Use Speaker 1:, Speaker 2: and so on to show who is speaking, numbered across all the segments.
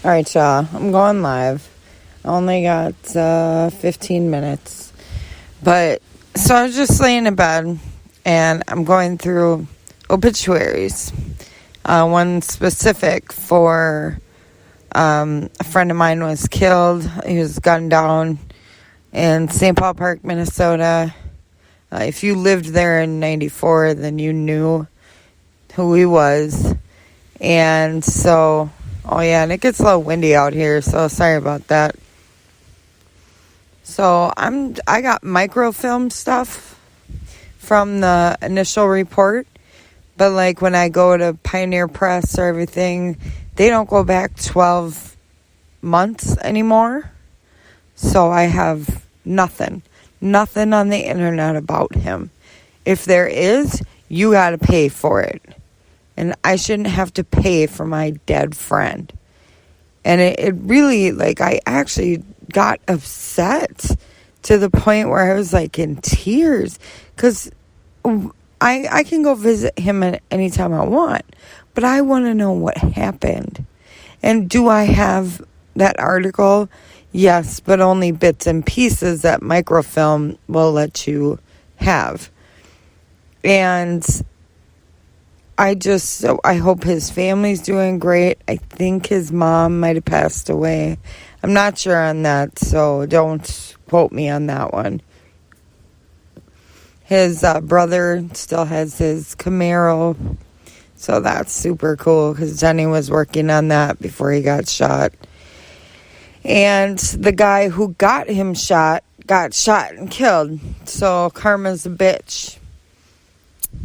Speaker 1: All right, y'all. I'm going live. I only got 15 minutes. But, so I was just laying in bed, and I'm going through obituaries. One specific for a friend of mine was killed. He was gunned down in St. Paul Park, Minnesota. If you lived there in 94, then you knew who he was. And so... Oh, yeah, and it gets a little windy out here, so sorry about that. So, I got microfilm stuff from the initial report, but, like, when I go to Pioneer Press or everything, they don't go back 12 months anymore. So, I have nothing on the internet about him. If there is, you gotta pay for it. And I shouldn't have to pay for my dead friend. And it really, like, I actually got upset to the point where I was, like, in tears. Because I can go visit him at any time I want. But I want to know what happened. And do I have that article? Yes, but only bits and pieces that microfilm will let you have. And... I hope his family's doing great. I think his mom might have passed away. I'm not sure on that, so don't quote me on that one. His brother still has his Camaro, so that's super cool because Jenny was working on that before he got shot. And the guy who got him shot got shot and killed, so karma's a bitch.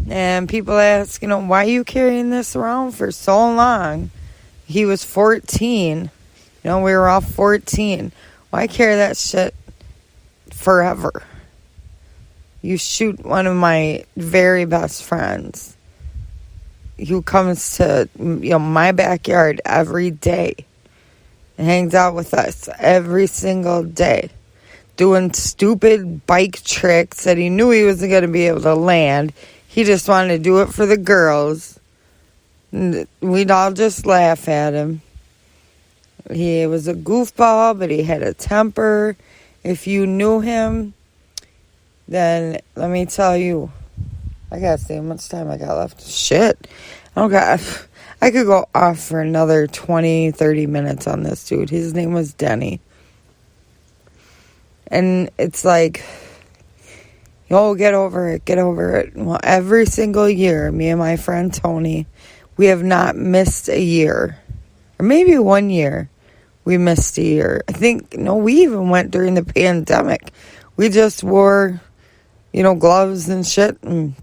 Speaker 1: And people ask, why are you carrying this around for so long? He was 14. We were all 14. Why carry that shit forever? You shoot one of my very best friends who comes to, my backyard every day and hangs out with us every single day, doing stupid bike tricks that he knew he wasn't going to be able to land. He just wanted to do it for the girls. We'd all just laugh at him. He was a goofball, but he had a temper. If you knew him, then let me tell you, I gotta see how much time I got left. Shit. I could go off for another 20, 30 minutes on this dude. His name was Denny. And it's like... Oh, get over it. Well, every single year, me and my friend Tony, we have not missed a year. Or maybe 1 year, we missed a year. I think, we even went during the pandemic. We just wore, gloves and shit, and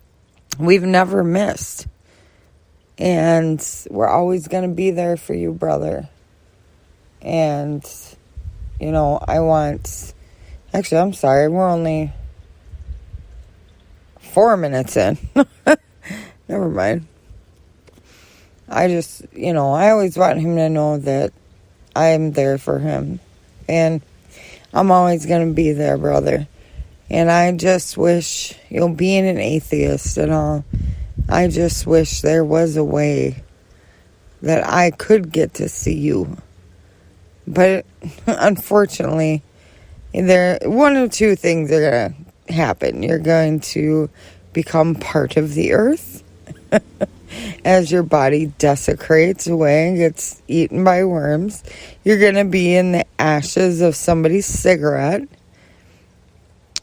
Speaker 1: we've never missed. And we're always going to be there for you, brother. And, actually, I'm sorry, we're only... 4 minutes in. Never mind. I just, I always want him to know that I'm there for him. And I'm always going to be there, brother. And I just wish, being an atheist and all, I just wish there was a way that I could get to see you. But unfortunately, one of two things are going to happen. You're going to become part of the earth as your body desecrates away and gets eaten by worms. You're going to be in the ashes of somebody's cigarette,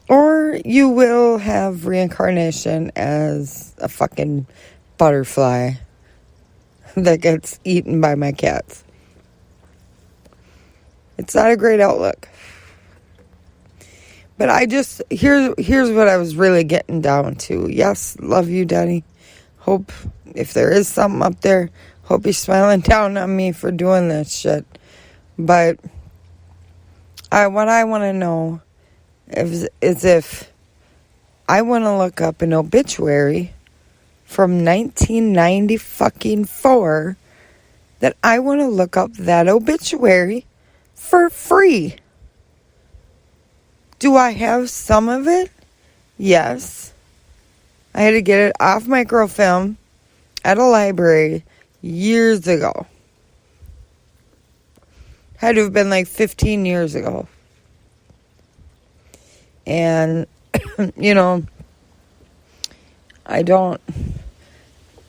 Speaker 1: or you will have reincarnation as a fucking butterfly that gets eaten by my cats. It's not a great outlook. But here's what I was really getting down to. Yes, love you, Denny. Hope, if there is something up there, hope you're smiling down on me for doing this shit. But what I want to know is if I want to look up an obituary from 1994, that I want to look up that obituary for free. Do I have some of it? Yes. I had to get it off microfilm at a library years ago. Had to have been like 15 years ago. And,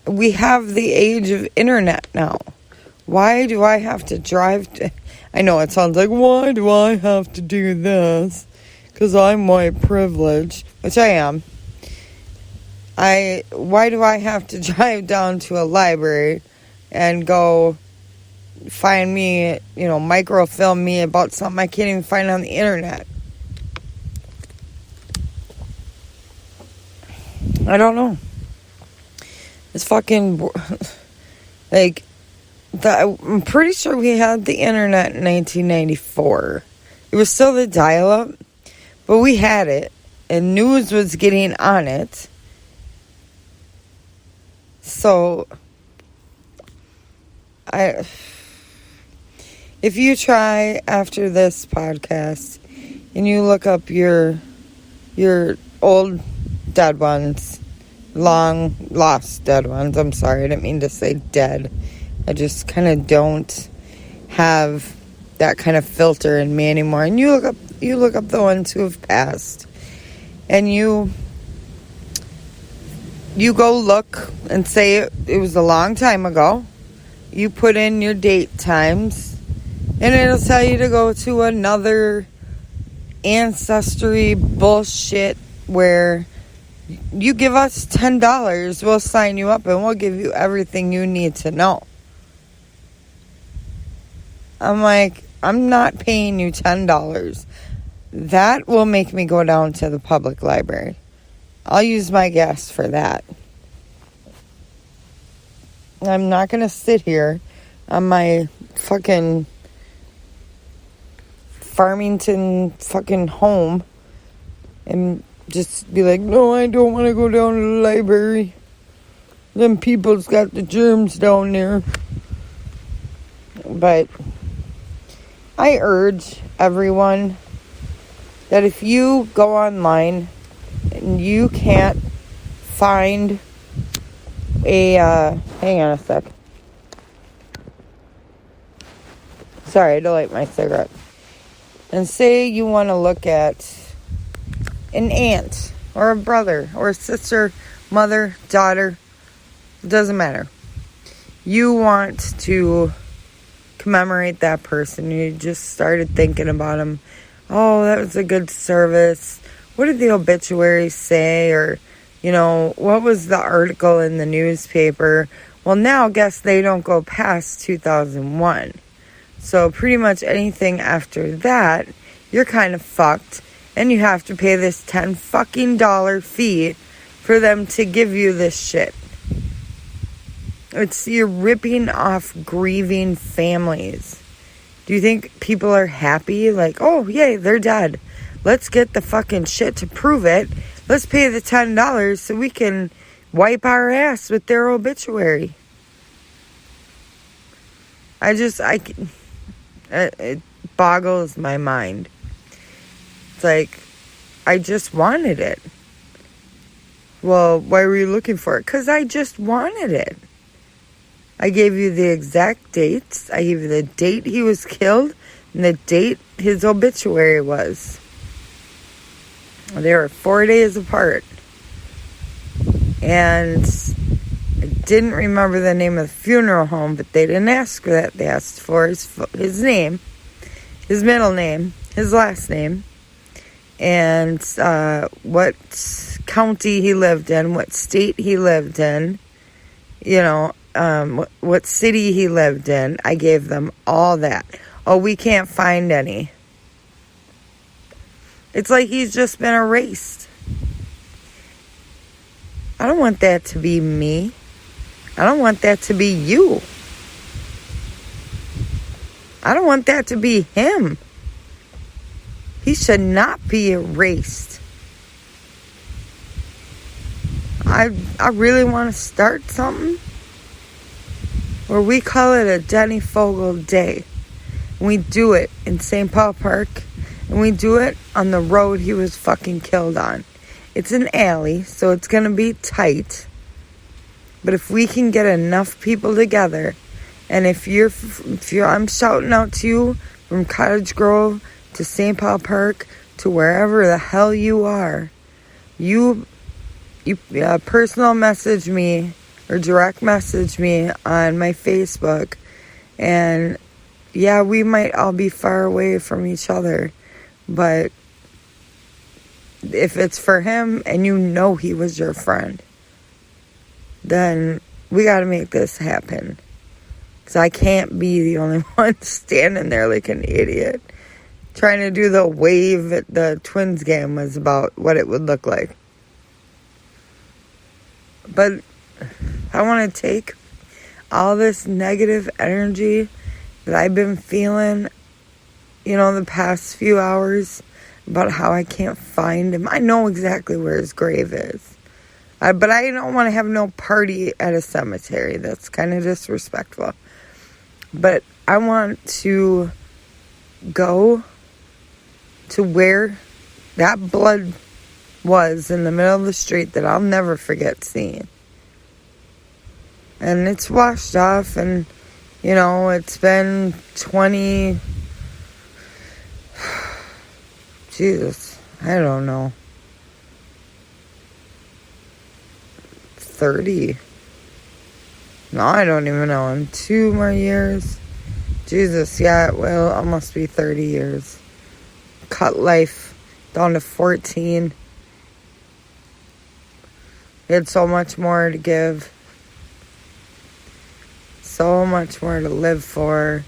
Speaker 1: we have the age of internet now. Why do I have to drive I know it sounds like, why do I have to do this? Because I'm white privileged, which I am. Why do I have to drive down to a library and go find me, microfilm me about something I can't even find on the internet? I don't know. It's fucking, I'm pretty sure we had the internet in 1994. It was still the dial-up, but we had it, and news was getting on it. So, if you try after this podcast, and you look up your old dead ones, long lost dead ones. I'm sorry, I didn't mean to say dead. I just kind of don't have that kind of filter in me anymore. And you look up the ones who have passed, and you go look and say it was a long time ago. You put in your date times, and it'll tell you to go to another ancestry bullshit where you give us $10, we'll sign you up and we'll give you everything you need to know. I'm like, I'm not paying you $10. That will make me go down to the public library. I'll use my gas for that. I'm not going to sit here on my fucking Farmington fucking home and just be like, no, I don't want to go down to the library. Them people's got the germs down there. But I urge everyone that if you go online and you can't find hang on a sec. Sorry, I had to light my cigarette. And say you want to look at an aunt or a brother or a sister, mother, daughter, it doesn't matter. You want to commemorate that person. You just started thinking about them. Oh, that was a good service. What did the obituaries say? Or, what was the article in the newspaper? Well, now guess they don't go past 2001. So pretty much anything after that, you're kind of fucked. And you have to pay this $10 fee for them to give you this shit. You're ripping off grieving families. Do you think people are happy? Like, oh, yay, they're dead. Let's get the fucking shit to prove it. Let's pay the $10 so we can wipe our ass with their obituary. It boggles my mind. It's like, I just wanted it. Well, why were you looking for it? Because I just wanted it. I gave you the exact dates. I gave you the date he was killed and the date his obituary was. They were 4 days apart. And I didn't remember the name of the funeral home, but they didn't ask for that. They asked for his name, his middle name, his last name, and what county he lived in, what state he lived in, what city he lived in. I gave them all that. Oh, we can't find any. It's like he's just been erased. I don't want that to be me. I don't want that to be you. I don't want that to be him. He should not be erased. I really want to start something where we call it a Denny Fogel Day. And we do it in St. Paul Park. And we do it on the road he was fucking killed on. It's an alley, so it's going to be tight. But if we can get enough people together, and if you're I'm shouting out to you from Cottage Grove to St. Paul Park to wherever the hell you are. You personal message me or direct message me on my Facebook, and yeah, we might all be far away from each other, but if it's for him and you know he was your friend, then we got to make this happen. Because I can't be the only one standing there like an idiot. Trying to do the wave at the Twins game was about what it would look like. But I want to take all this negative energy that I've been feeling, the past few hours about how I can't find him. I know exactly where his grave is. But I don't want to have no party at a cemetery. That's kind of disrespectful. But I want to go to where that blood was in the middle of the street that I'll never forget seeing. And it's washed off, and, it's been 20... Jesus, I don't know. 30. No, I don't even know. In 2 more years. Jesus, yeah, it will almost be 30 years. Cut life down to 14. He had so much more to give. So much more to live for.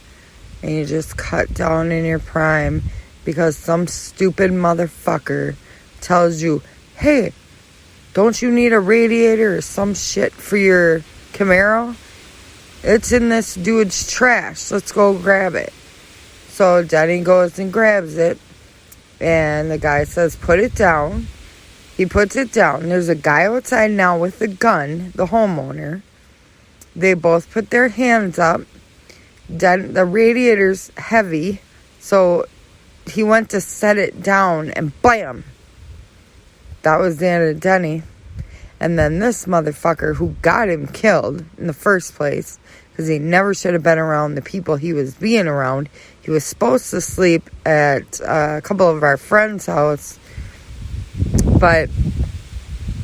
Speaker 1: And you just cut down in your prime because some stupid motherfucker tells you, hey, don't you need a radiator or some shit for your Camaro? It's in this dude's trash. Let's go grab it. So Denny goes and grabs it. And the guy says, put it down. He puts it down. There's a guy outside now with a gun, the homeowner. They both put their hands up. The radiator's heavy. So he went to set it down and bam! That was the end of Denny. And then this motherfucker who got him killed in the first place, because he never should have been around the people he was being around. He was supposed to sleep at a couple of our friends' house. But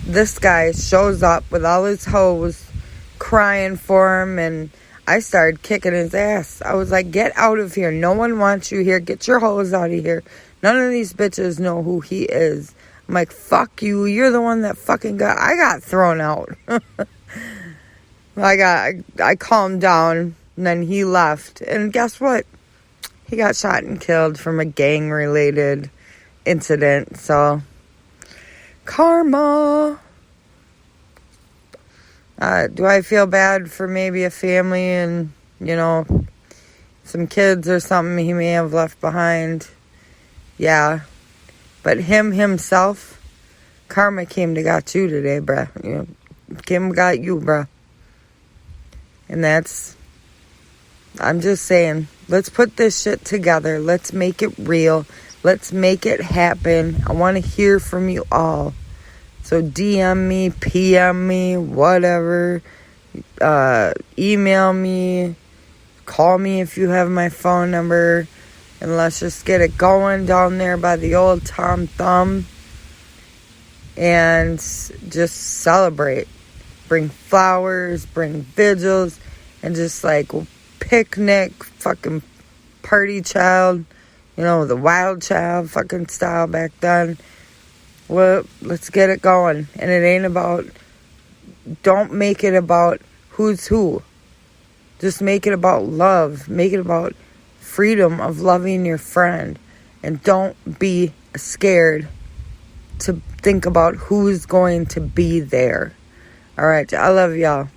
Speaker 1: this guy shows up with all his hoes crying for him, and I started kicking his ass. I was like, get out of here. No one wants you here. Get your hoes out of here. None of these bitches know who he is. I'm like, fuck you. You're the one that fucking I got thrown out. I calmed down, and then he left. And guess what? He got shot and killed from a gang-related incident. So, karma. Do I feel bad for maybe a family and, some kids or something he may have left behind? Yeah. But himself, karma came to got you today, bruh. Kim got you, bruh. And I'm just saying, let's put this shit together. Let's make it real. Let's make it happen. I want to hear from you all. So DM me, PM me, whatever. Email me. Call me if you have my phone number. And let's just get it going down there by the old Tom Thumb. And just celebrate. Bring flowers, bring vigils. And just picnic, fucking party child. The wild child fucking style back then. Well, let's get it going. And it ain't about, don't make it about who's who. Just make it about love. Make it about freedom of loving your friend. And don't be scared to think about who's going to be there. All right, I love y'all.